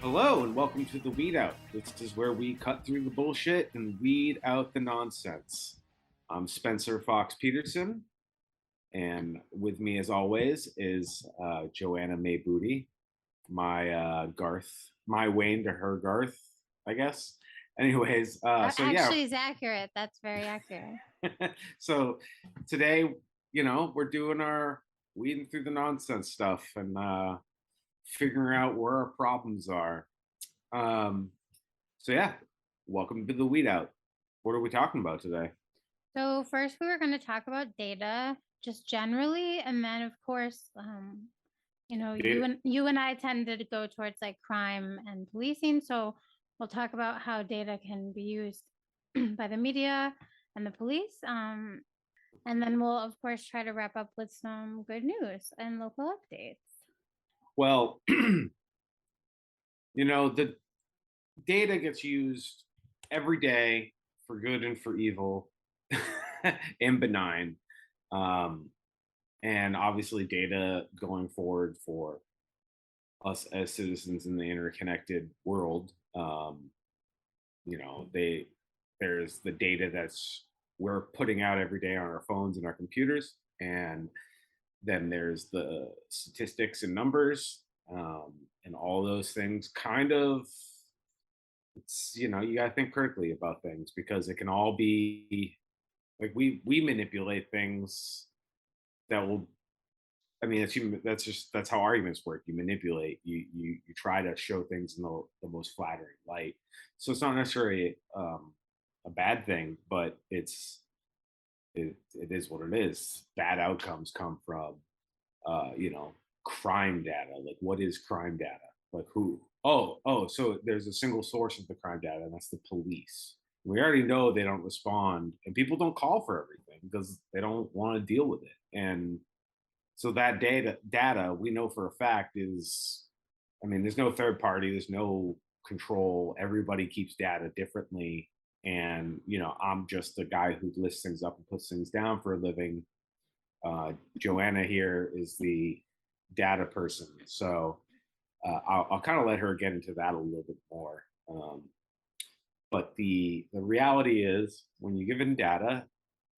Hello and welcome to the Weed Out. This is where we cut through the bullshit and weed out the nonsense. I'm Spencer Fox Peterson, and with me, as always, is Joanna May Booty, my Garth, my Wayne to her Garth, I guess. Anyways, so yeah, Actually, is accurate. That's very accurate. so today, we're doing our weeding through the nonsense stuff and figuring out where our problems are. Um, so yeah, welcome to the Weed Out. What are we talking about today? So first, we were going to talk about data, just generally, and then of course, Data. you and I tended to go towards like crime and policing. So we'll talk about how data can be used by the media and the police. And then we'll of course try to wrap up with some good news and local updates. Well, the data gets used every day for good and for evil and benign. Um, and obviously, data going forward for us as citizens in the interconnected world. They there's the data that's we're putting out every day on our phones and our computers, and then there's the statistics and numbers, and all those things. Kind of, you got to think critically about things because it can all be like we manipulate things that will. I mean, that's human. That's how arguments work. You manipulate. You try to show things in the most flattering light. So it's not necessarily a bad thing, but it is what it is. Bad outcomes come from crime data. Like, what is crime data? Like, who? Oh, so there's a single source of the crime data, and that's the police. We already know they don't respond, and people don't call for everything because they don't want to deal with it. And so that data we know for a fact is, I mean, there's no third party, there's no control. Everybody keeps data differently, and I'm just the guy who lists things up and puts things down for a living. Joanna here is the data person, so I'll kind of let her get into that a little bit more. But the reality is, when you give in data,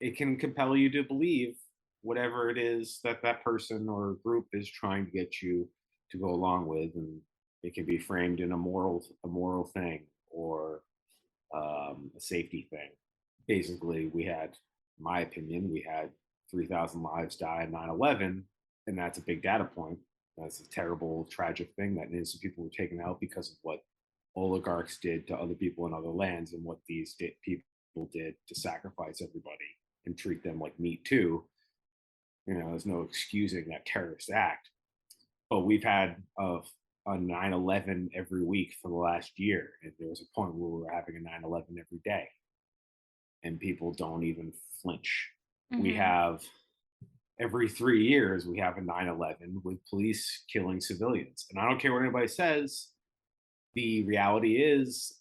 it can compel you to believe whatever it is that that person or group is trying to get you to go along with, and it can be framed in a moral thing or a safety thing. Basically, in my opinion, we had 3,000 lives die in 9/11, and that's a big data point. That's a terrible, tragic thing that innocent people were taken out because of what oligarchs did to other people in other lands and what these people did to sacrifice everybody and treat them like meat too. There's no excusing that terrorist act. But we've had a 9/11 every week for the last year. And there was a point where we were having a 9/11 every day, and people don't even flinch. We Mm-hmm. have every 3 years, we have a 9/11 with police killing civilians. And I don't care what anybody says, the reality is,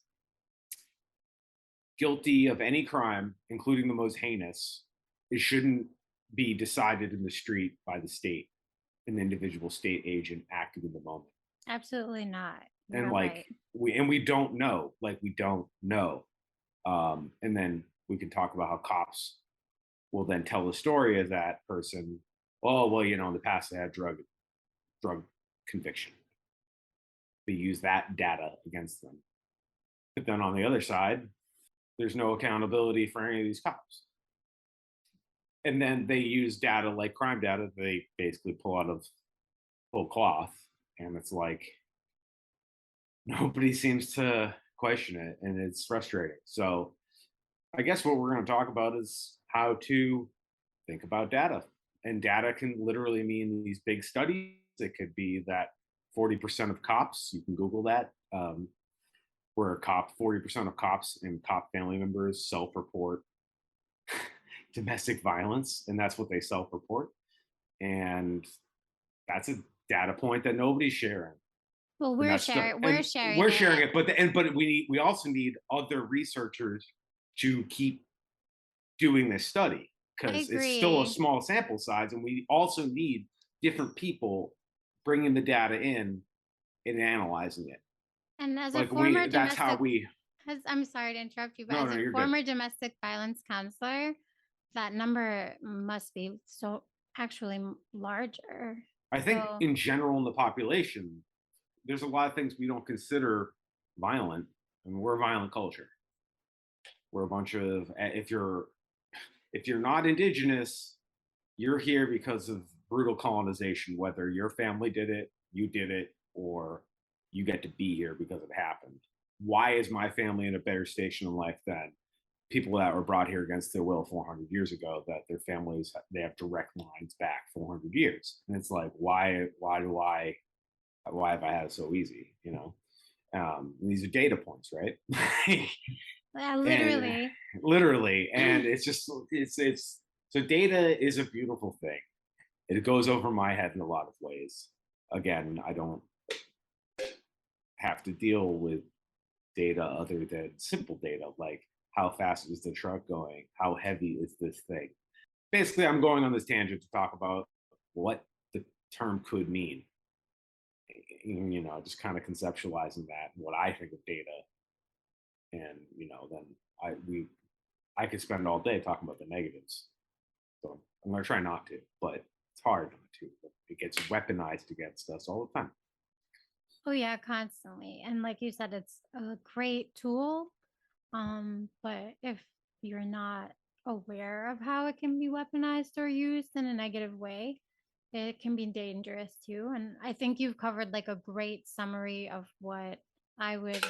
guilty of any crime, including the most heinous, it shouldn't be decided in the street by the state, an individual state agent acting in the moment. Absolutely not. And You're like right. we don't know, like we don't know. And then we can talk about how cops will then tell the story of that person. Oh well, in the past they had drug conviction. They use that data against them. But then on the other side, there's no accountability for any of these cops. And then they use data like crime data. They basically pull out of full cloth, and it's like nobody seems to question it, and it's frustrating. So I guess what we're going to talk about is how to think about data. And data can literally mean these big studies. It could be that 40% of cops, you can Google that, where 40% of cops and cop family members self report domestic violence, and that's what they self report. And that's a data point that nobody's sharing. Well, And that's we're and sharing we're sharing it. it, but we also need other researchers to keep doing this study I because it's still a agree. small sample size, and we also need different people bringing the data in and analyzing it. And as a Like former that's how domestic, we. as I'm sorry to interrupt you, but No, as no, a you're good. former domestic violence counselor, that number must be so actually larger. I think So, in general in the population, there's a lot of things we don't consider violent, and we're a violent culture. We're a bunch of if you're not indigenous, you're here because of brutal colonization, whether your family did it, you did it, or you get to be here because it happened. Why is my family in a better station in life than people that were brought here against their will 400 years ago, that their families, they have direct lines back 400 years? And it's like, why have I had it so easy, these are data points, right? yeah, And literally. literally, and it's just it's so data is a beautiful thing. It goes over my head in a lot of ways. Again, I don't have to deal with data other than simple data, like how fast is the truck going, how heavy is this thing. Basically, I'm going on this tangent to talk about what the term could mean, just kind of conceptualizing that, what I think of data. And then I could spend all day talking about the negatives. So I'm going to try not to, but it's hard not to. It gets weaponized against us all the time. Oh yeah, constantly. And like you said, it's a great tool. But if you're not aware of how it can be weaponized or used in a negative way, it can be dangerous too. And I think you've covered like a great summary of what I would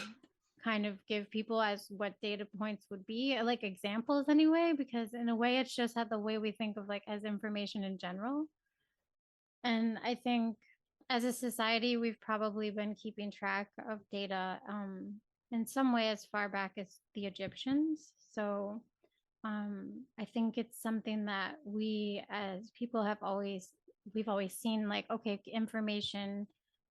kind of give people as what data points would be, like examples anyway, because in a way it's just had the way we think of like as information in general. And I think as a society, we've probably been keeping track of data in some way as far back as the Egyptians. So I think it's something that we as people we've always seen like, okay, information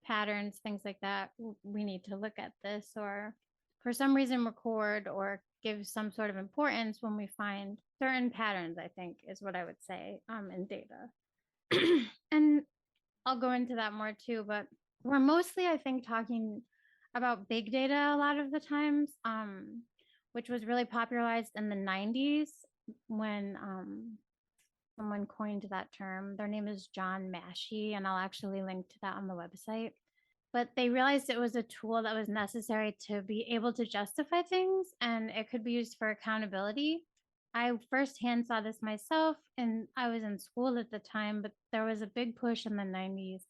patterns, things like that. We need to look at this or for some reason record or give some sort of importance when we find certain patterns, I think is what I would say in data. And I'll go into that more too, but we're mostly, I think, talking about big data a lot of the times, which was really popularized in the 90s when someone coined that term. Their name is John Massey, and I'll actually link to that on the website. But they realized it was a tool that was necessary to be able to justify things and it could be used for accountability. I firsthand saw this myself, and I was in school at the time, but there was a big push in the 90s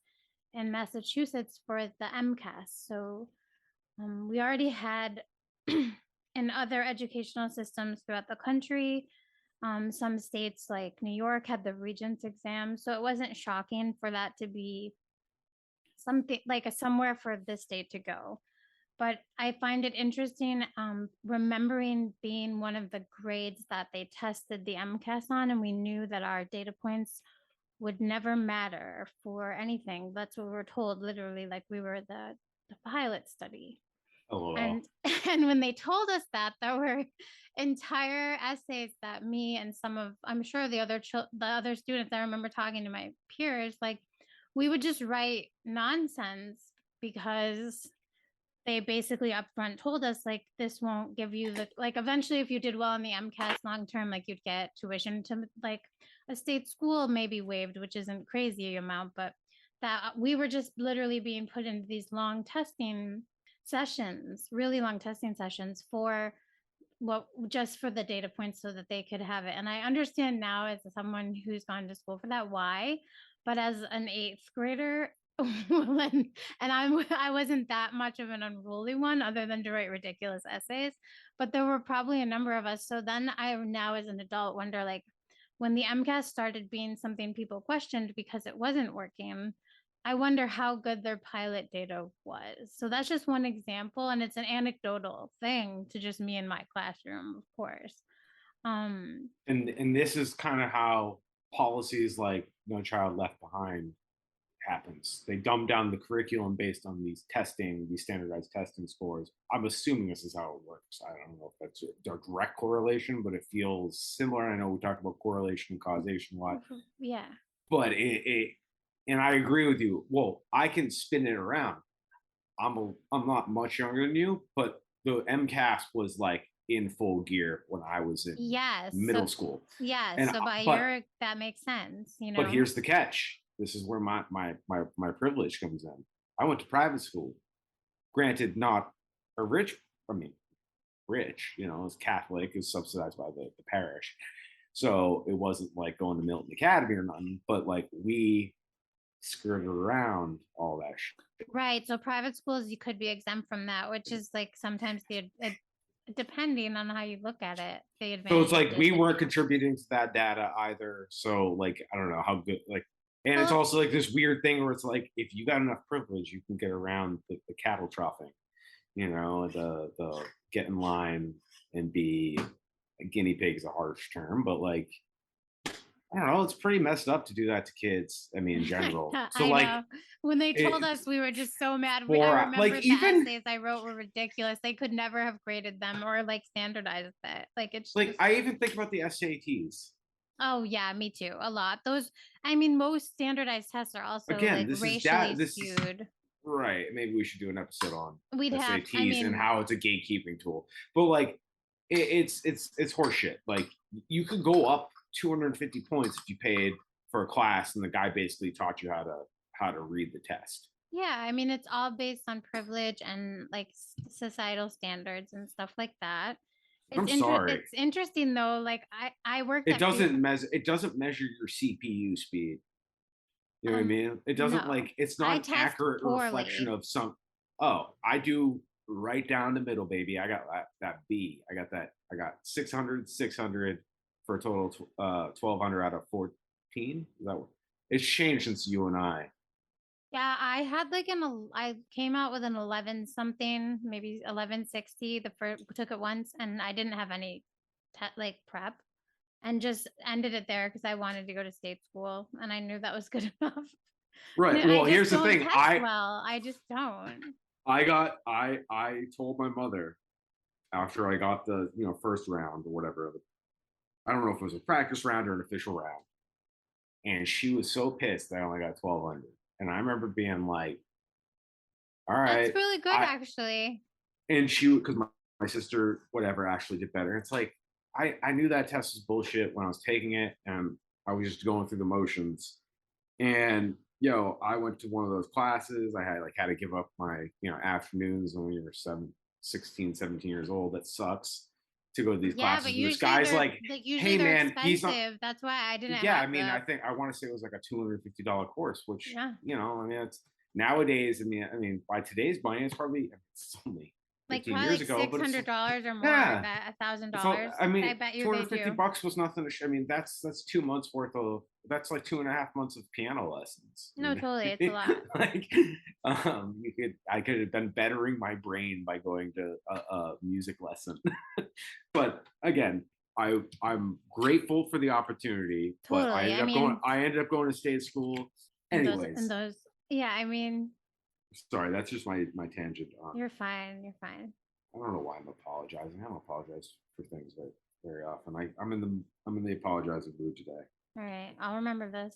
in Massachusetts for the MCAS. So we already had in other educational systems throughout the country. Some states like New York had the Regents exam. So it wasn't shocking for that to be something like a somewhere for this state to go. But I find it interesting remembering being one of the grades that they tested the MCAS on, and we knew that our data points would never matter for anything. That's what we were told, literally, like we were the pilot study. LOL. And and when they told us that, there were entire essays that me and some of I'm sure the other students, I remember talking to my peers, like we would just write nonsense because they basically upfront told us like this won't give you the like eventually if you did well in the MCAS long term, like you'd get tuition to like a state school maybe waived, which isn't crazy amount, but that we were just literally being put into these long testing sessions, really long testing sessions for what just for the data points so that they could have it. And I understand now as someone who's gone to school for that why, but as an eighth grader, I wasn't that much of an unruly one other than to write ridiculous essays, but there were probably a number of us. So then I now as an adult wonder like when the MCAS started being something people questioned because it wasn't working, I wonder how good their pilot data was. So that's just one example, and it's an anecdotal thing to just me in my classroom, of course. Um, And this is kind of how policies like No Child Left Behind happens. They dumb down the curriculum based on these standardized testing scores. I'm assuming this is how it works. I don't know if that's a direct correlation, but it feels similar. I know we talked about correlation and causation a lot, yeah, but and I agree with you. Well, I can spin it around. I'm not much younger than you, but the MCAS was like in full gear when I was in Yes. middle school. Yes. And So by but your, that makes sense, but here's the catch. This is where my privilege comes in. I went to private school. Granted, not a rich, I mean, rich, it's Catholic, is subsidized by the parish. So it wasn't like going to Milton Academy or nothing, but like we skirted around all that shit. Right. So private schools, you could be exempt from that, which is like sometimes depending on how you look at it, the So it's advantage or like we weren't disadvantage. contributing to that data either. So like I don't know how good like, and it's Well, also like this weird thing where it's like if you got enough privilege, you can get around the cattle troughing, the get in line and be a guinea pig is a harsh term, but like I don't know, it's pretty messed up to do that to kids. I mean, in general. So I like know. When they told it us, we were just so mad. I for remember like the even essays I wrote were ridiculous. They could never have graded them or like standardized it. Like it's like just, I even think about the SATs. oh yeah, me too. A lot. Those, I mean, most standardized tests are also Again, like this is racially this is skewed. right. Maybe we should do an episode on We'd have, I SATs and mean, how it's a gatekeeping tool. But like, it's horseshit. Like, you could go up 250 points if you paid for a class, and the guy basically taught you how to read the test. yeah, I mean, it's all based on privilege and like societal standards and stuff like that. I'm sorry, It's interesting though. Like I worked it at few, doesn't measure. It doesn't measure your CPU speed. You know what I mean? It doesn't no, like. It's not I an test accurate reflection poorly. of some. Oh, I do right down the middle, baby. I got that B. I got that. I got 600, 600 for a total 1200 out of 14. Is that what? It's changed since you and I. Yeah, I had like I came out with an 11 something, maybe 1160. The first took it once and I didn't have any like prep and just ended it there because I wanted to go to state school and I knew that was good enough. And Right. I Well, just here's the don't thing. test well. I just don't. I told my mother after I got the first round or whatever. I don't know if it was a practice round or an official round, and she was so pissed that I only got 1200. And I remember being like, all That's right, really good I actually. and she because my sister whatever actually did better. It's like I knew that test was bullshit when I was taking it, and I was just going through the motions. And I went to one of those classes. I had to give up my afternoons when you're 16, 17 years old. That sucks to go to these Yeah, but classes. But this guy's like, usually hey they're man, he's not. expensive. That's why I didn't Yeah, I have mean, I the, think I want to say it was like a $250 course, which yeah, I mean, it's nowadays. I mean, by today's money, it's only like 15 probably years like ago, but it's $600 or more. I yeah, bet it's all. $1,000. I I mean, bet you they 250 do. bucks was nothing to. I mean, that's 2 months worth of. That's like 2.5 months of piano lessons. No, totally. It's a lot. Like, I could have been bettering my brain by going to a music lesson. But again, I'm grateful for the opportunity, but I Totally. ended I up going. mean, I ended up going to state school. in Anyways, those, yeah, I mean, sorry, that's just my tangent. you're fine. You're fine. I don't know why I'm apologizing. I don't apologize for things very often. I'm in the apologizing mood today. All right. I'll remember this.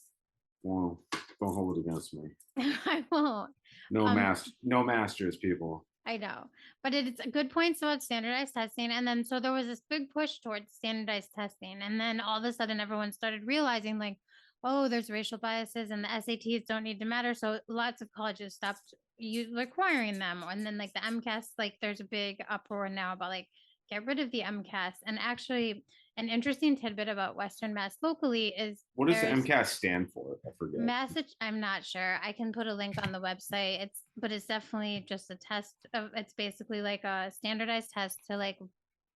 Well, don't hold it against me. I won't. No Um, no masters, people. I know, but it's a good point about standardized testing. And then, so there was this big push towards standardized testing. And then all of a sudden, everyone started realizing, like, oh, there's racial biases and the SATs don't need to matter. So lots of colleges stopped requiring them. And then, like, the MCAS, like, there's a big uproar now about, like, get rid of the MCAS. And actually, an interesting tidbit about Western Mass locally is What does the there's MCAS stand for? I forget. message, I'm not sure. I can put a link on the website. But it's definitely just a test of, it's basically like a standardized test to like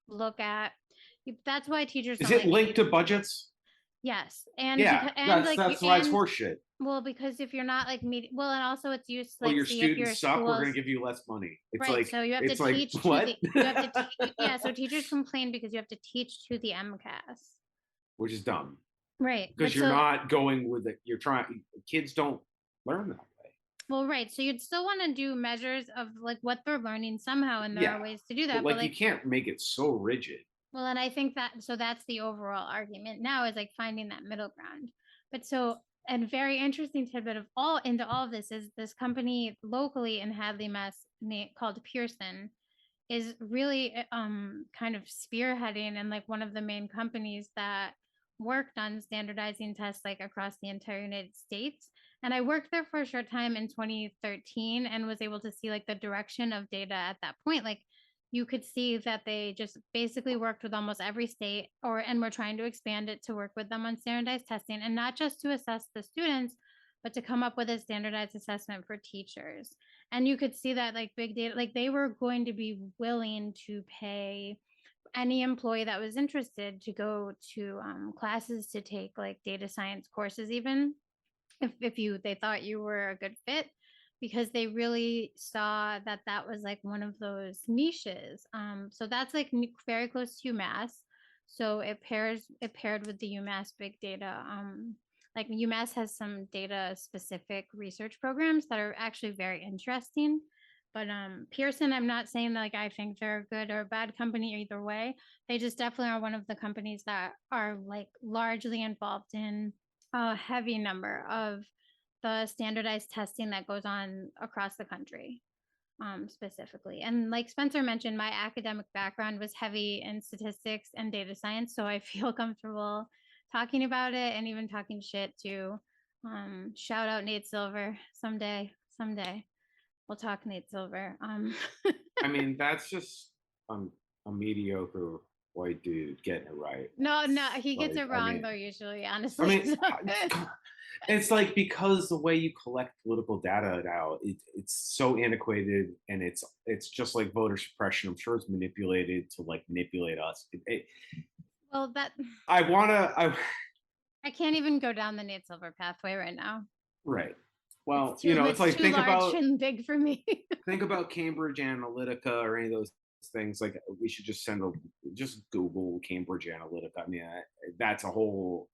look at. That's why teachers Is don't it like, linked to budgets? yes. And Yeah, because, and that's like, that's why it's and horseshit. well, because if you're not like well, and also it's used to Oh, like your see if students your suck. We're gonna schools, give you less money. right. So you have to It's like teach to what? the, you have to teach, yeah. So teachers complain because you have to teach to the MCAS. Which is dumb Right. because But you're so, not going with it. You're trying. Kids don't learn that way. well, right. So you'd still want to do measures of like what they're learning somehow, and there Yeah, are ways to do but that. But like you like, can't make it so rigid. well, and I think that, so that's the overall argument now is like finding that middle ground. But so, and very interesting tidbit of all into all of this is this company locally in Hadley, Mass called Pearson is really kind of spearheading and like one of the main companies that worked on standardizing tests like across the entire United States. And I worked there for a short time in 2013 and was able to see like the direction of data at that point. Like you could see that they just basically worked with almost every state and we're trying to expand it to work with them on standardized testing and not just to assess the students, but to come up with a standardized assessment for teachers. And you could see that like big data, like they were going to be willing to pay any employee that was interested to go to classes to take like data science courses, even if they thought you were a good fit, because they really saw that that was like one of those niches. So that's like very close to UMass. So it paired with the UMass big data. Like UMass has some data specific research programs that are actually very interesting. But Pearson, I'm not saying that like I think they're a good or a bad company either way. They just definitely are one of the companies that are like largely involved in a heavy number of the standardized testing that goes on across the country, specifically. And like Spencer mentioned, my academic background was heavy in statistics and data science, so I feel comfortable talking about it and even talking shit to shout out Nate Silver someday. Someday we'll talk Nate Silver. I mean, that's just a mediocre white dude getting it right. No, he gets Like, it I wrong mean, though, usually, I honestly. mean, it's like because the way you collect political data now, it's so antiquated, and it's just like voter suppression. I'm sure it's manipulated to like manipulate us. Well, that I wanna, I can't even go down the Nate Silver pathway right now. right. It's Well, too it's it's like too large and big for me. think about Cambridge Analytica or any of those things. Like we should just just Google Cambridge Analytica. I mean, that's a whole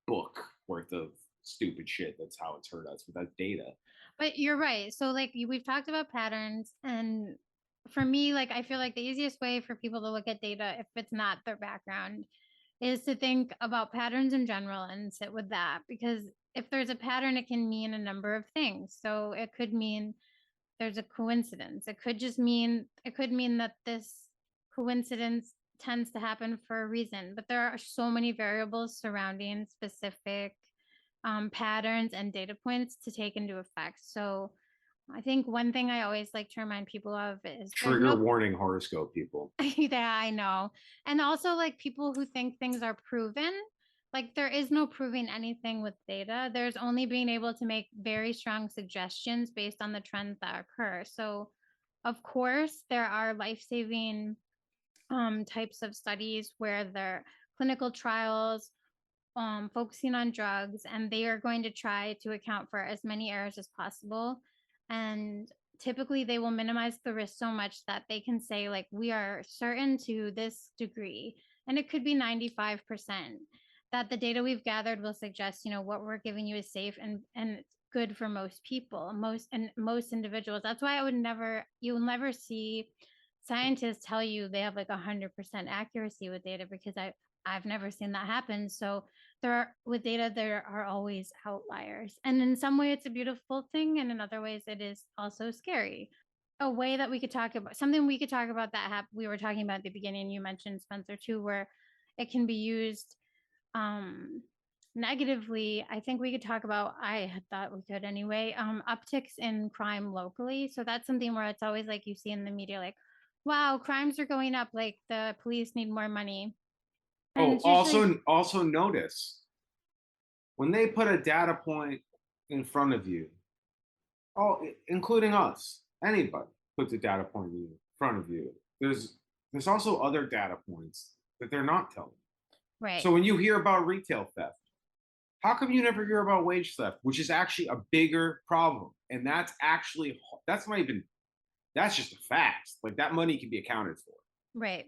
book worth of stupid shit. That's how it's hurt us. But that's data. But you're right. So like we've talked about patterns, and for me, like I feel like the easiest way for people to look at data, if it's not their background, is to think about patterns in general and sit with that. Because if there's a pattern, it can mean a number of things. So it could mean there's a coincidence. It could mean that this coincidence tends to happen for a reason, but there are so many variables surrounding specific patterns and data points to take into effect. So I think one thing I always like to remind people of is there's Trigger no warning horoscope people. yeah, I know. And also like people who think things are proven, like there is no proving anything with data. There's only being able to make very strong suggestions based on the trends that occur. So of course there are life-saving types of studies where they're clinical trials focusing on drugs, and they are going to try to account for as many errors as possible. And typically, they will minimize the risk so much that they can say, like, we are certain to this degree, and it could be 95%, that the data we've gathered will suggest, what we're giving you is safe and good for most people, most individuals. That's why you'll never see scientists tell you they have like 100% accuracy with data, because I've never seen that happen. So with data, there are always outliers. And in some way it's a beautiful thing, and in other ways it is also scary. A way that we could talk about something we could talk about that we were talking about at the beginning, you mentioned Spencer too, where it can be used negatively. I think we could talk about, I had thought we could anyway, upticks in crime locally. So that's something where it's always like you see in the media, like, wow, crimes are going up, like the police need more money. And Oh, it's usually also notice when they put a data point in front of you, including us, anybody puts a data point in front of you. There's also other data points that they're not telling. right. So when you hear about retail theft, how come you never hear about wage theft, which is actually a bigger problem? And that's not even that's just a fact. Like that money can be accounted for. Right.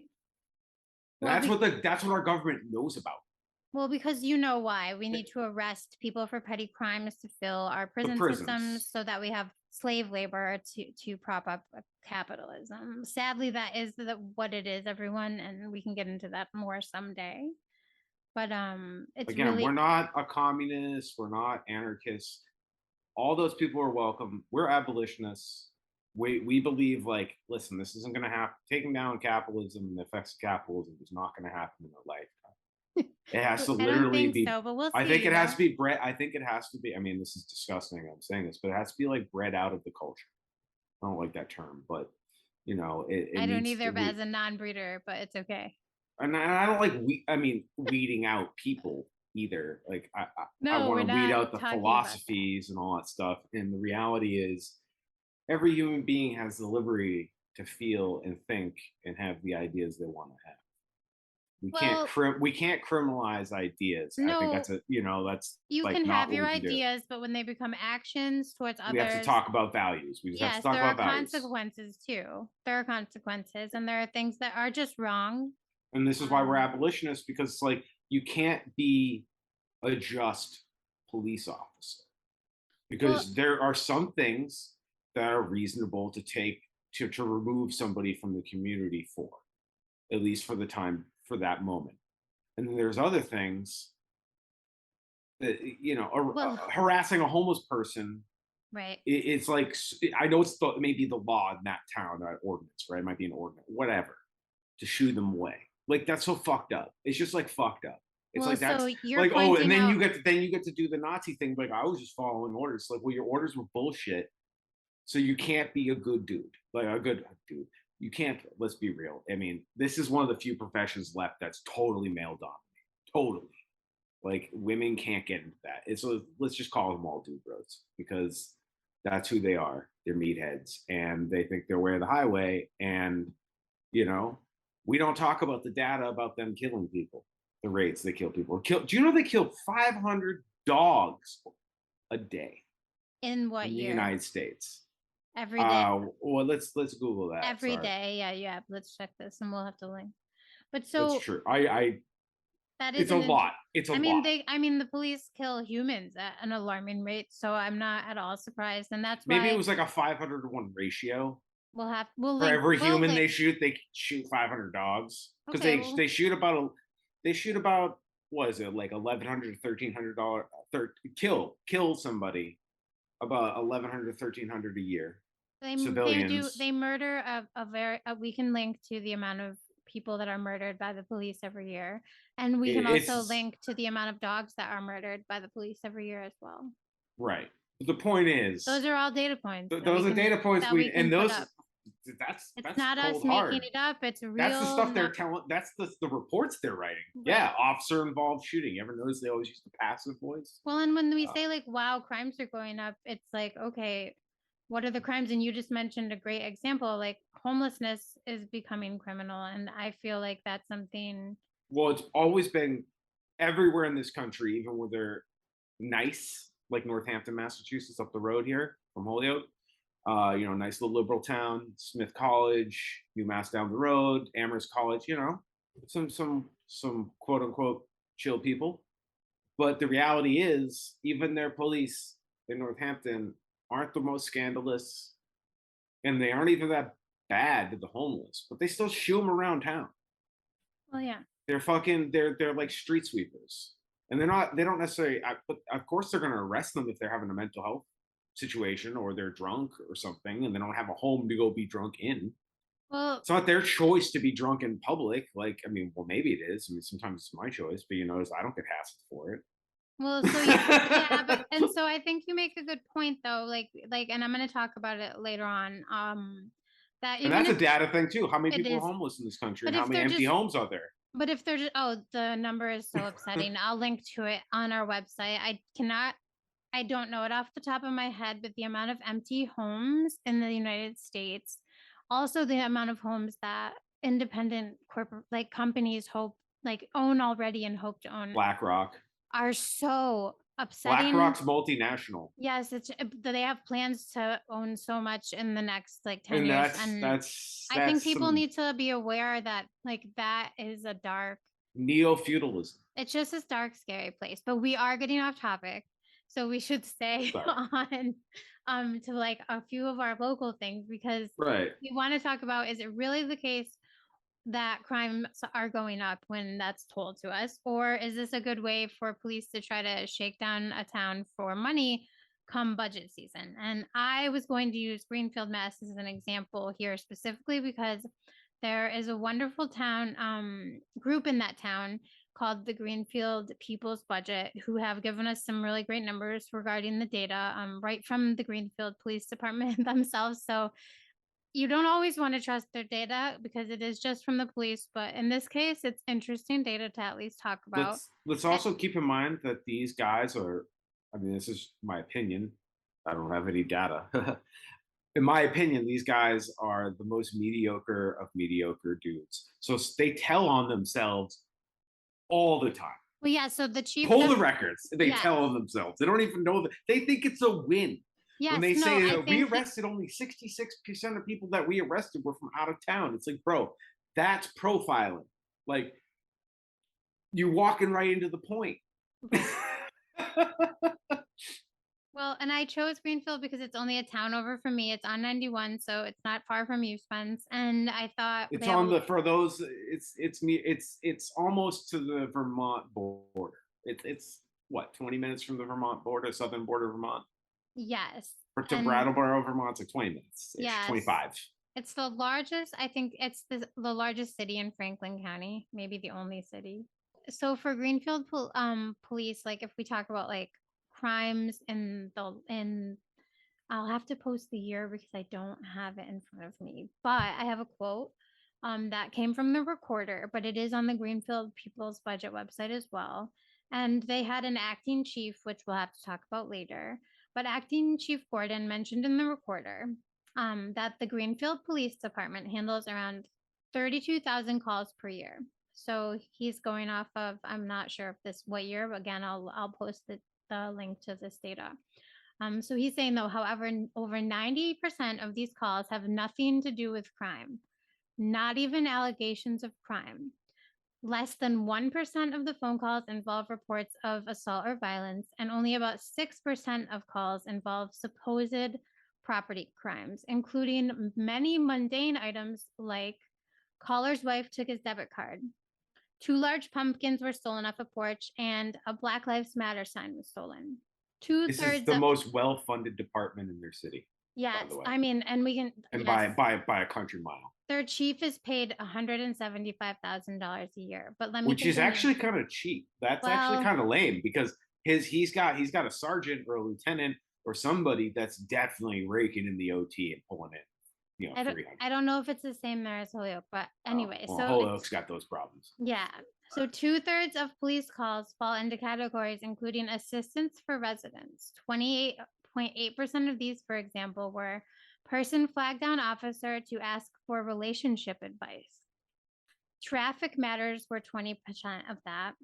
And Well, that's what our government knows about. because you know why we need to arrest people for petty crimes to fill our The prison systems prisons. so that we have slave labor to prop up capitalism. Sadly, that is what it is, everyone, and we can get into that more someday. But it's Again, we're really not a communist, we're not anarchists. All those people are welcome. We're abolitionists. we believe like, listen, this isn't going to happen. Taking down capitalism and the effects of capitalism is not going to happen in a lifetime. It has to I don't literally think be. so, but we'll I think see, it has though. to be bred. I think it has to be. I mean, this is disgusting. I'm saying this, but it has to be like bred out of the culture. I don't like that term, but it I don't needs to. either, but as a non-breeder, but it's okay. And I don't like I mean, weeding out people either. Like I No, want we're to weed not out the talking about that. philosophies and all that stuff. And the reality is, every human being has the liberty to feel and think and have the ideas they want to have. Well, We can't criminalize ideas. I think no, that's you like can not have what your we can do. ideas, but when they become actions towards We have to others, talk about values. We just have to yes, talk there are about values. consequences too. There are consequences, and there are things that are just wrong. And this is why we're Um, abolitionists, because it's like you can't be a just police officer, well, because there are some things that are reasonable to take to remove somebody from the community for, at least for the time, for that moment. And then there's other things that, well, harassing a homeless person. right. It's like, I know it's maybe the law in that town, that ordinance, right? It might be an ordinance, whatever, to shoo them away. Like, that's so fucked up. It's just like fucked up. It's Well, like, so that's you're like, oh, and pointing then out, you get to do the Nazi thing. Like, I was just following orders. Like, well, your orders were bullshit. So you can't be a good dude, like a good dude. You can't. Let's be real. I mean, this is one of the few professions left that's totally male dominated. Totally. Like, women can't get into that. It's let's just call them all dude bros, because that's who they are. They're meatheads, and they think they're way of the highway. And you know, we don't talk about the data about them killing people, the rates they kill people. Do you know they kill 500 dogs a day in what in the year? United States? Every day. Well, let's Google that. Every Sorry, day. Yeah, yeah. Let's check this, and we'll have to link. But that's so true. that is It's a an lot. It's a lot. I mean the police kill humans at an alarming rate, so I'm not at all surprised. And that's Maybe it why was like a 500 to 1 ratio. For we'll every human link. they shoot 500 dogs, because Okay, well, they shoot about, what is it, like 1,100 to $1,300, kill somebody about 1,100 to 1,300 a year, civilians. they murder a very we can link to the amount of people that are murdered by the police every year, and we can also It's link to the amount of dogs that are murdered by the police every year as well. right. The point is, Those are all data points those are data points, we can and put those, up. It's that's not us cold making hard. it up. It's That's the real. stuff they're telling. That's the reports they're writing. Right. Yeah, officer involved shooting. You ever notice they always use the passive voice? Well, and when we Uh, say like, wow, crimes are going up, it's like, okay, what are the crimes? And you just mentioned a great example, like homelessness is becoming criminal. And I feel like that's something, well, it's always been everywhere in this country, even where they're nice, like Northampton, Massachusetts, up the road here from Holyoke. Nice little liberal town, Smith College, UMass down the road, Amherst College. Some quote unquote chill people. But the reality is, even their police in Northampton aren't the most scandalous, and they aren't even that bad to the homeless. But they still shoo them around town. well, yeah. They're like street sweepers, and they don't necessarily. But of course, they're going to arrest them if they're having a mental health situation, or they're drunk or something, and they don't have a home to go be drunk in. Well, It's not their choice to be drunk in public. Like, I mean, well, maybe it is. I mean, sometimes it's my choice, but I don't get hassled for it. so yeah, but and so I think you make a good point though, and I'm gonna talk about it later on. That And even that's a if data thing too. How many it people are is, homeless in this country, but and how if many they're empty just homes are there? But if they're just, oh, the number is so upsetting. I'll link to it on our website. I don't know it off the top of my head, but the amount of empty homes in the United States, also the amount of homes that independent corporate like companies own already and hope to own BlackRock. are so upsetting. BlackRock's multinational, Yes, they have plans to own so much in the next like 10 and years. And I think that's people some need to be aware that that is a dark neo feudalism. it's just this dark, scary place. But we are getting off topic. So we should stay Sorry. on to like a few of our local things because Right. we want to talk about, is it really the case that crimes are going up when that's told to us? Or is this a good way for police to try to shake down a town for money come budget season. And I was going to use Greenfield, Mass as an example here specifically because there is a wonderful town group in that town called the Greenfield People's Budget, who have given us some really great numbers regarding the data right from the Greenfield Police Department themselves. So you don't always want to trust their data because it is just from the police, but in this case, it's interesting data to at least talk about. Let's A- also keep in mind that these guys are, I mean, this is my opinion. I don't have any data. In my opinion, these guys are the most mediocre of mediocre dudes. So they tell on themselves all the time. Well, yeah, so the chief Pull the of records. They yes, tell on themselves. They don't even know that they think it's a win. When yes, they no, say I that we think arrested only 66% of people that we arrested were from out of town. It's like, bro, that's profiling. Like, you're walking right into the point. well, and I chose Greenfield because it's only a town over from me. It's on 91, so it's not far from you, Spence. And I thought It's they have on the for those. It's almost to the Vermont border. It's what 20 minutes from the Vermont border, southern border of Vermont. yes, Or to and Brattleboro, Vermont, it's like 20 minutes. It's yes, 25. it's the largest. I think it's the largest city in Franklin County, maybe the only city. So for Greenfield police, like if we talk about like crimes in I'll have to post the year because I don't have it in front of me, but I have a quote that came from the recorder, but it is on the Greenfield People's Budget website as well. And they had an acting chief, which we'll have to talk about later. But acting chief Gordon mentioned in the recorder that the Greenfield Police Department handles around 32,000 calls per year. So he's going off of, I'm not sure if this what year, but again, I'll post the link to this data. So he's saying though, however, over 90% of these calls have nothing to do with crime, not even allegations of crime. Less than 1% of the phone calls involve reports of assault or violence, and only about 6% of calls involve supposed property crimes, including many mundane items like caller's wife took his debit card, 2 large pumpkins were stolen off a porch, and a Black Lives Matter sign was stolen. Two This is thirds the of most well-funded department in their city, by yes, the way, I mean, and we can and yes, by a country mile, their chief is paid $175,000 a year. But let me which is continue. actually kind of cheap. That's actually Well, kind of lame because he's got a sergeant or a lieutenant or somebody that's definitely raking in the OT and pulling in, I don't 300. I don't know if it's the same there as Holyoke, but Oh, anyway, well, so it's Holyoke's got those problems. yeah. So 2/3 of police calls fall into categories including assistance for residents. 28.8% of these, for example, were person flagged down officer to ask for relationship advice. Traffic matters were 20% of that.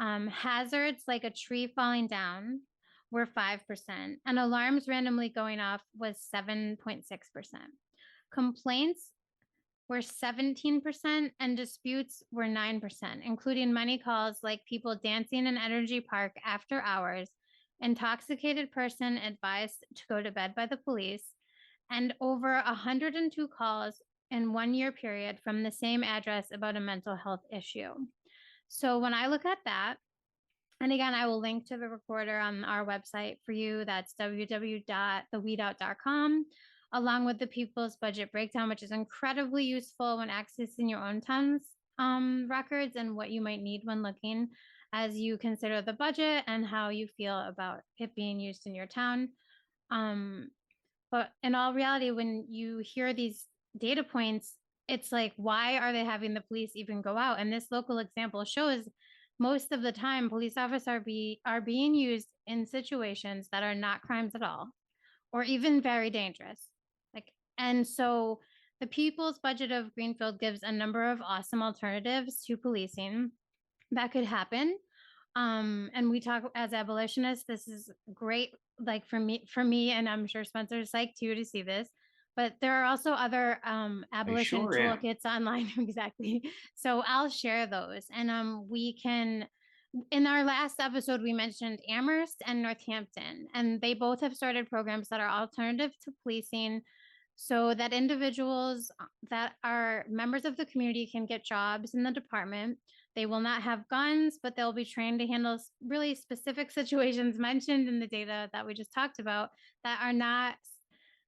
Hazards like a tree falling down were 5%, and alarms randomly going off was 7.6%. Complaints were 17%, and disputes were 9%, including many calls like people dancing in Energy Park after hours, intoxicated person advised to go to bed by the police, and over 102 calls in 1 year period from the same address about a mental health issue. So when I look at that, and again, I will link to the recorder on our website for you. That's www.theweedout.com, along with the People's Budget Breakdown, which is incredibly useful when accessing your own town's records and what you might need when looking as you consider the budget and how you feel about it being used in your town. But in all reality, when you hear these data points, it's like, why are they having the police even go out? And this local example shows most of the time police officers are being used in situations that are not crimes at all, or even very dangerous. Like, and so the People's Budget of Greenfield gives a number of awesome alternatives to policing that could happen. And we talk as abolitionists, this is great, like for me, and I'm sure Spencer's psyched too to see this. But there are also other I abolition sure am. toolkits online, exactly. So I'll share those, and we can. In our last episode, we mentioned Amherst and Northampton, and they both have started programs that are alternative to policing so that individuals that are members of the community can get jobs in the department. They will not have guns, but they'll be trained to handle really specific situations mentioned in the data that we just talked about that are not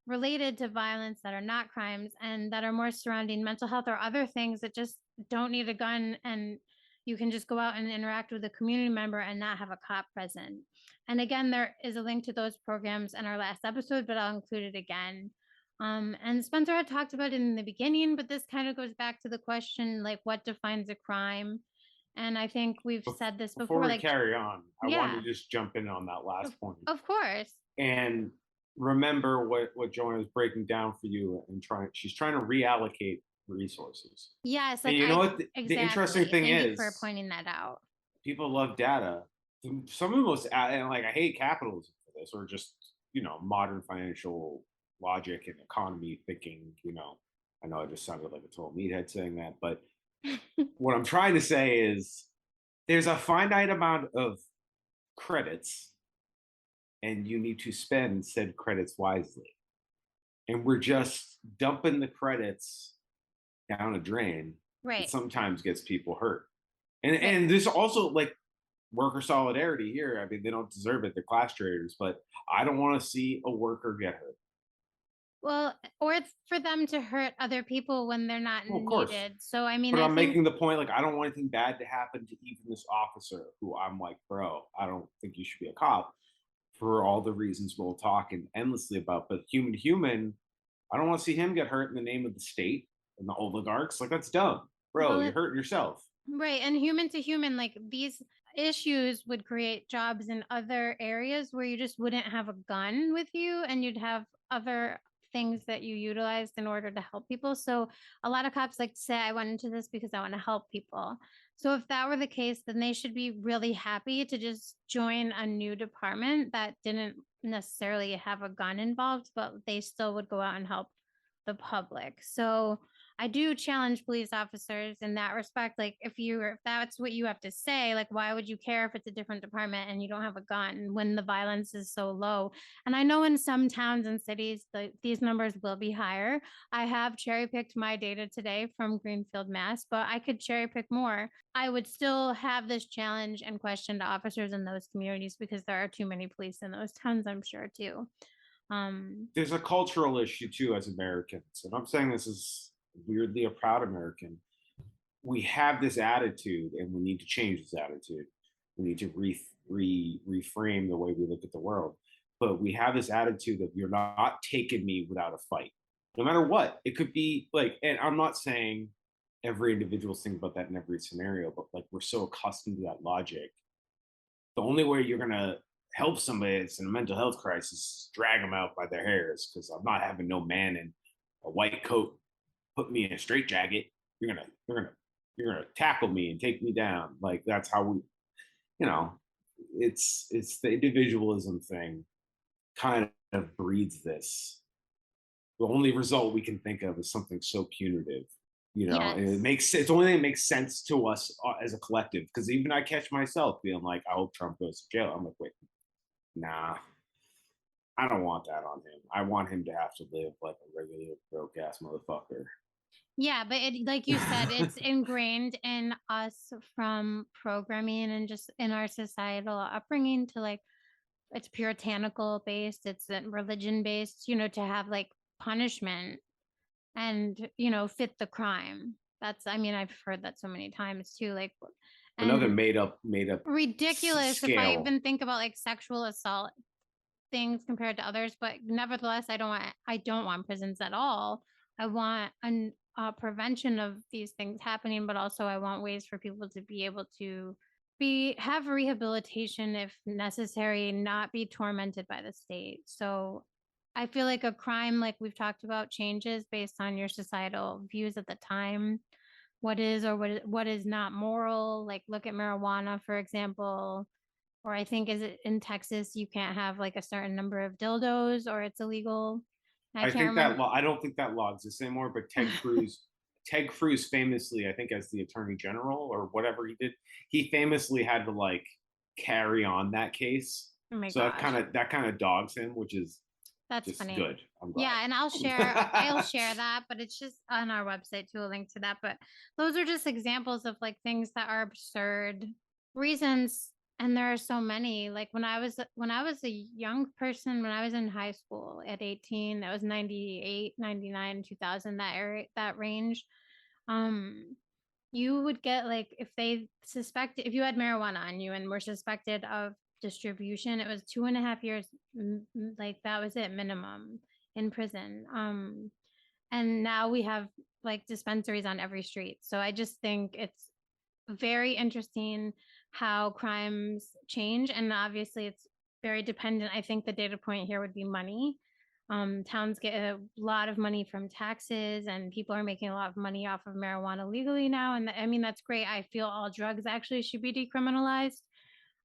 related to violence, that are not crimes, and that are more surrounding mental health or other things that just don't need a gun, and you can just go out and interact with a community member and not have a cop present. And again, there is a link to those programs in our last episode, but I'll include it again. And Spencer had talked about it in the beginning, but this kind of goes back to the question, like, what defines a crime? And I think we've said this Before before, we like, carry on, I wanted yeah, to just jump in on that of, last point of course. and remember what Joanna is breaking down for you and she's trying to reallocate resources. Yes, And like you know I what? The interesting exactly. thing Thank you for is, pointing that out. people love data. Some of the most, and like I hate capitalism for this, or just modern financial logic and economy thinking. I know I just sounded like a total meathead saying that, but what I'm trying to say is there's a finite amount of credits, and you need to spend said credits wisely. And we're just dumping the credits down a drain. It Right. sometimes gets people hurt. And Right. and there's also like worker solidarity here. I mean, they don't deserve it. They're class traders, but I don't want to see a worker get hurt. Well, or it's for them to hurt other people when they're not Well, of course. needed. So I mean, But I I'm think making the point, like, I don't want anything bad to happen to even this officer who I'm like, bro, I don't think you should be a cop for all the reasons we'll talk endlessly about. But human to human, I don't want to see him get hurt in the name of the state and the oligarchs. Like, that's dumb. Bro, well, you're hurting yourself. right, and human to human, like these issues would create jobs in other areas where you just wouldn't have a gun with you and you'd have other things that you utilized in order to help people. So a lot of cops like to say, I went into this because I want to help people. So if that were the case, then they should be really happy to just join a new department that didn't necessarily have a gun involved, but they still would go out and help the public. So I do challenge police officers in that respect. Like if that's what you have to say, like why would you care if it's a different department and you don't have a gun when the violence is so low? And I know in some towns and cities these numbers will be higher. I have cherry picked my data today from Greenfield, Mass, but I could cherry pick more. I would still have this challenge and question to officers in those communities because there are too many police in those towns, I'm sure too. There's a cultural issue too as Americans, and I'm saying this is weirdly a proud American. We have this attitude, and we need to change this attitude. We need to reframe the way we look at the world. But we have this attitude of you're not taking me without a fight, no matter what. It could be like, and I'm not saying every individual's thinking about that in every scenario, but like we're so accustomed to that logic. The only way you're gonna help somebody that's in a mental health crisis is drag them out by their hairs, because I'm not having no man in a white coat put me in a straitjacket. You're gonna tackle me and take me down. Like that's how we, you know, it's the individualism thing kind of breeds this. The only result we can think of is something so punitive, and Yes. it's the only thing that makes sense to us as a collective. Because even I catch myself being like, I hope Trump goes to jail. I'm like, wait, nah, I don't want that on him. I want him to have to live like a regular broke ass motherfucker. Yeah, but like you said, it's ingrained in us from programming and just in our societal upbringing to like it's puritanical based, it's religion based, to have like punishment and fit the crime. I mean, I've heard that so many times too, like, Another and made up ridiculous if I scale. even think about like sexual assault things compared to others, but nevertheless, I don't want prisons at all. I want a prevention of these things happening, but also I want ways for people to be able to have rehabilitation if necessary, not be tormented by the state. So I feel like a crime, like we've talked about, changes based on your societal views at the time. What is or what is not moral? Like look at marijuana, for example, or I think is it in Texas you can't have like a certain number of dildos or it's illegal. I I can't think remember. that law. I don't think that law exists anymore. But Ted Cruz famously, I think, as the Attorney General or whatever he did, he famously had to like carry on that case. Oh my So gosh. that kind of dogs him, which is That's Just funny. good. I'm Yeah, glad. and I'll share that, but it's just on our website too, a link to that. But those are just examples of like things that are absurd reasons. And there are so many. Like when I was a young person, when I was in high school at 18, that was 98, 99, 2000, that area, that range. Um, you would get like if you had marijuana on you and were suspected of distribution, it was 2.5 years, like that was it, minimum in prison. And now we have like dispensaries on every street. So I just think it's very interesting how crimes change. And obviously, it's very dependent. I think the data point here would be money. Towns get a lot of money from taxes, and people are making a lot of money off of marijuana legally now. And I mean, that's great. I feel all drugs actually should be decriminalized.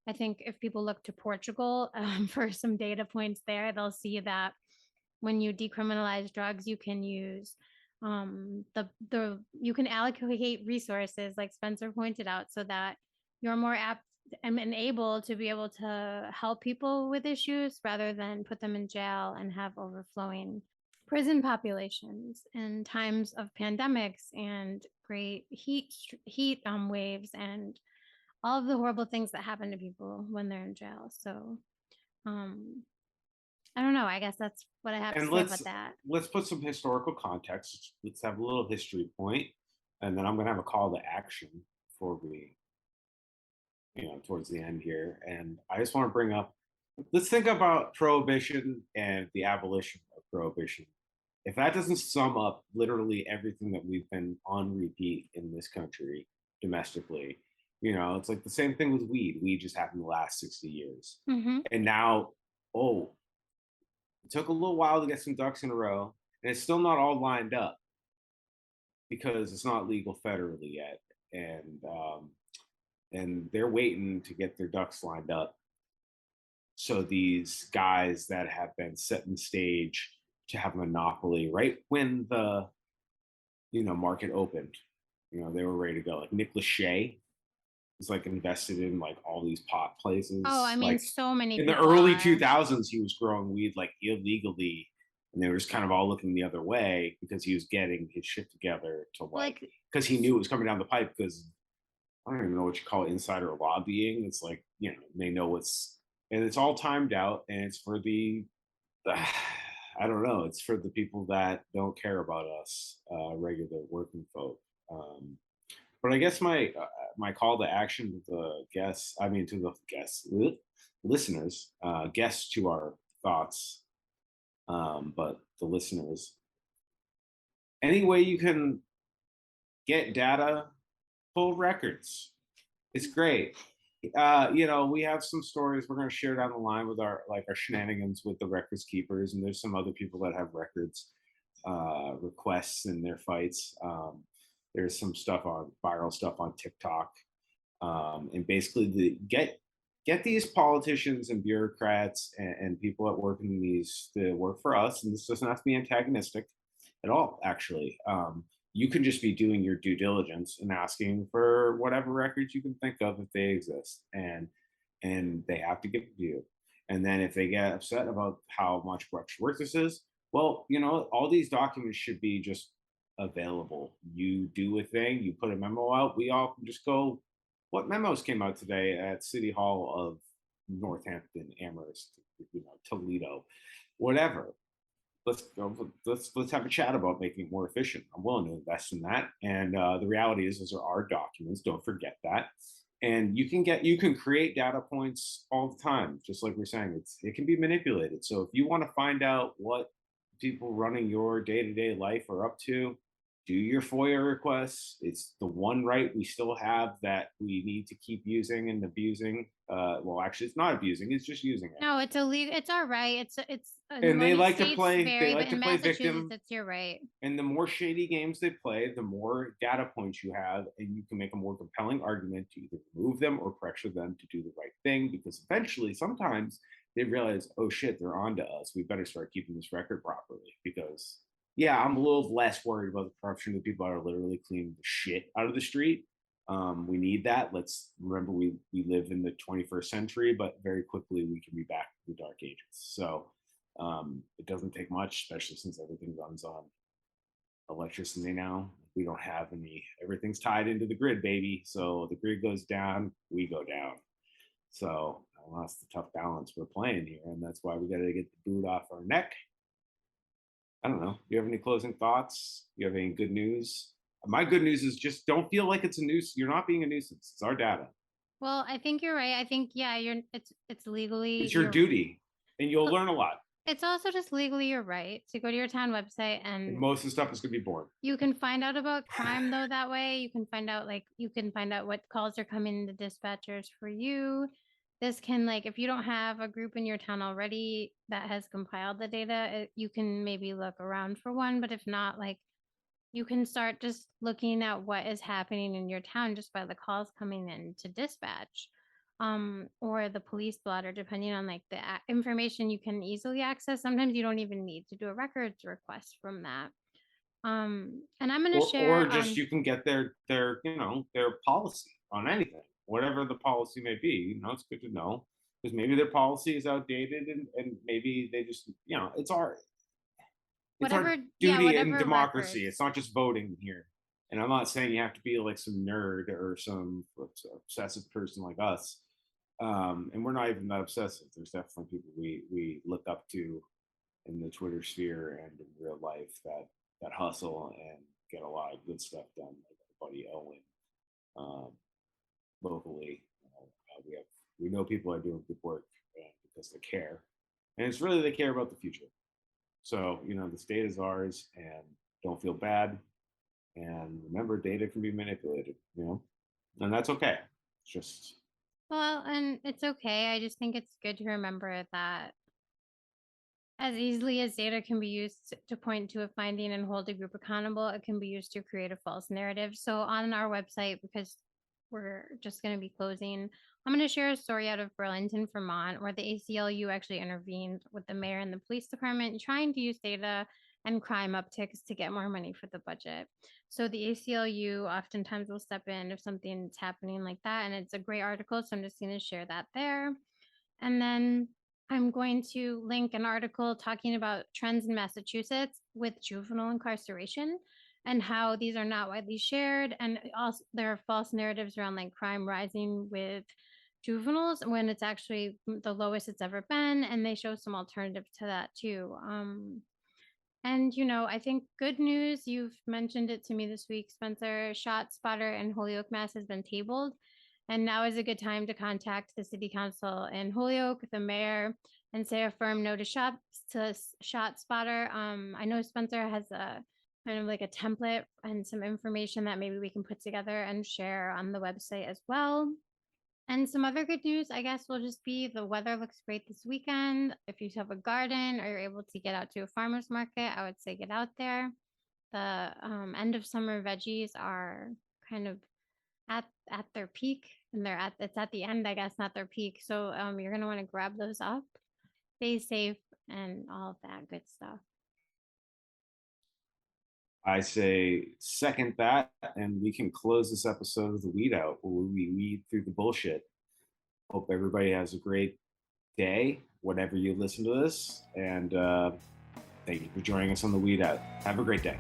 I think if people look to Portugal for some data points there, they'll see that when you decriminalize drugs, you can use the you can allocate resources, like Spencer pointed out, so that you're more apt and able to be able to help people with issues rather than put them in jail and have overflowing prison populations in times of pandemics and great heat waves and all of the horrible things that happen to people when they're in jail. So um I don't know. I guess that's what I have to And say about that. let's put some historical context. Let's have a little history point, and then I'm gonna have a call to action before we, towards the end here. And I just want to bring up, let's think about prohibition and the abolition of prohibition. If that doesn't sum up literally everything that we've been on repeat in this country domestically, it's like the same thing with weed. Weed just happened the last 60 years. Hmm. And now, oh, it took a little while to get some ducks in a row, and it's still not all lined up because it's not legal federally yet. And they're waiting to get their ducks lined up. So these guys that have been setting the stage to have a monopoly right when the market opened, they were ready to go. Like Nick Lachey is like invested in like all these pot Oh, I places. mean, Like so many in the people early are. 2000s, he was growing weed like illegally, and they were just kind of all looking the other way because he was getting his shit together to like, Like, because he knew it was coming down the pipe. Because I don't even know what you call it, insider lobbying. It's like, they know what's, and it's all timed out, and it's for I don't know, it's for the people that don't care about us, regular working folk. Um, but I guess my call to action to the guests, I mean to the guests, listeners, guests to our thoughts, but the listeners, any way you can get data, pull records. It's great. We have some stories we're going to share down the line with our shenanigans with the records keepers, and there's some other people that have records requests in their fights. There's some stuff on viral stuff on TikTok, and basically get these politicians and bureaucrats and people that work in these to work for us. And this doesn't have to be antagonistic at all, actually. You can just be doing your due diligence and asking for whatever records you can think of if they exist, and they have to give it to you. And then if they get upset about how much extra work this is, well, all these documents should be just available. You do a thing, you put a memo out, we all can just go. What memos came out today at City Hall of Northampton, Amherst, Toledo, whatever? Let's go. Let's have a chat about making it more efficient. I'm willing to invest in that. And the reality is, those are our documents. Don't forget that. And you can create data points all the time, just like we're saying. It can be manipulated. So if you want to find out what people running your day to day life are up to, do your FOIA requests. It's the one right we still have that we need to keep using and abusing. Well, actually, it's not abusing; it's just using it. no, it's illegal. It's our right. It's And they many like to states play. They vary, but like to in play Massachusetts, victim. it's your right. And the more shady games they play, the more data points you have, and you can make a more compelling argument to either remove them or pressure them to do the right thing. Because eventually, sometimes they realize, oh shit, they're on to us. We better start keeping this record properly. Because, yeah, I'm a little less worried about the corruption of the people that are literally cleaning the shit out of the street. We need that. Let's remember we live in the 21st century, but very quickly we can be back to the dark ages. So It doesn't take much, especially since everything runs on electricity now. We don't have any, everything's tied into the grid, baby. So the grid goes down, we go down. So that's the tough balance we're playing here. And that's why we got to get the boot off our neck. I don't know. Do you have any closing thoughts? Do you have any good news? My good news is just don't feel like it's a nuisance. You're not being a nuisance. It's our data. Well, I think you're right. I think, yeah, it's legally It's your duty, and you'll learn a lot. It's also just legally your right to go to your town website, And and most of the stuff is going to be boring. you can find out about crime though that way. You can find out what calls are coming to dispatchers for you. This can, like, if you don't have a group in your town already that has compiled the data, you can maybe look around for one. But if not, like, you can start just looking at what is happening in your town just by the calls coming in to dispatch, or the police blotter, depending on like the information you can easily access. Sometimes you don't even need to do a records request from that. And I'm going to share Or just you can get their their policy on anything, whatever the policy may be. It's good to know, because maybe their policy is outdated, and maybe they just it's our whatever, duty in whatever democracy. records. It's not just voting here. And I'm not saying you have to be like some nerd or some obsessive person like us. And we're not even that obsessive. There's definitely people we look up to in the Twitter sphere and in real life that hustle and get a lot of good stuff done. Like our buddy Owen, locally, we know people are doing good work, because they care, and it's really they care about the future. So the state is ours, and don't feel bad. And remember, data can be manipulated, and that's okay. It's just Well, and it's okay. I just think it's good to remember that as easily as data can be used to point to a finding and hold a group accountable, it can be used to create a false narrative. So on our website, because we're just going to be closing, I'm going to share a story out of Burlington, Vermont, where the ACLU actually intervened with the mayor and the police department trying to use data and crime upticks to get more money for the budget. So the ACLU oftentimes will step in if something's happening like that. And it's a great article. So I'm just going to share that there. And then I'm going to link an article talking about trends in Massachusetts with juvenile incarceration and how these are not widely shared. And also, there are false narratives around like crime rising with juveniles when it's actually the lowest it's ever been. And they show some alternative to that too. And I think good news, you've mentioned it to me this week, Spencer. Shot Spotter in Holyoke, Mass has been tabled. And now is a good time to contact the city council in Holyoke, the mayor, and say a firm no to Shot Spotter. I know Spencer has a kind of like a template and some information that maybe we can put together and share on the website as well. And some other good news, I guess, will just be the weather looks great this weekend. If you have a garden or you're able to get out to a farmer's market, I would say get out there. The end of summer veggies are kind of at their peak, and it's at the end, I guess, not their peak. So you're gonna want to grab those up, stay safe, and all of that good stuff. I say second that, and we can close this episode of the Weed Out, where we weed through the bullshit. Hope everybody has a great day, whenever you listen to this, and thank you for joining us on the Weed Out. Have a great day.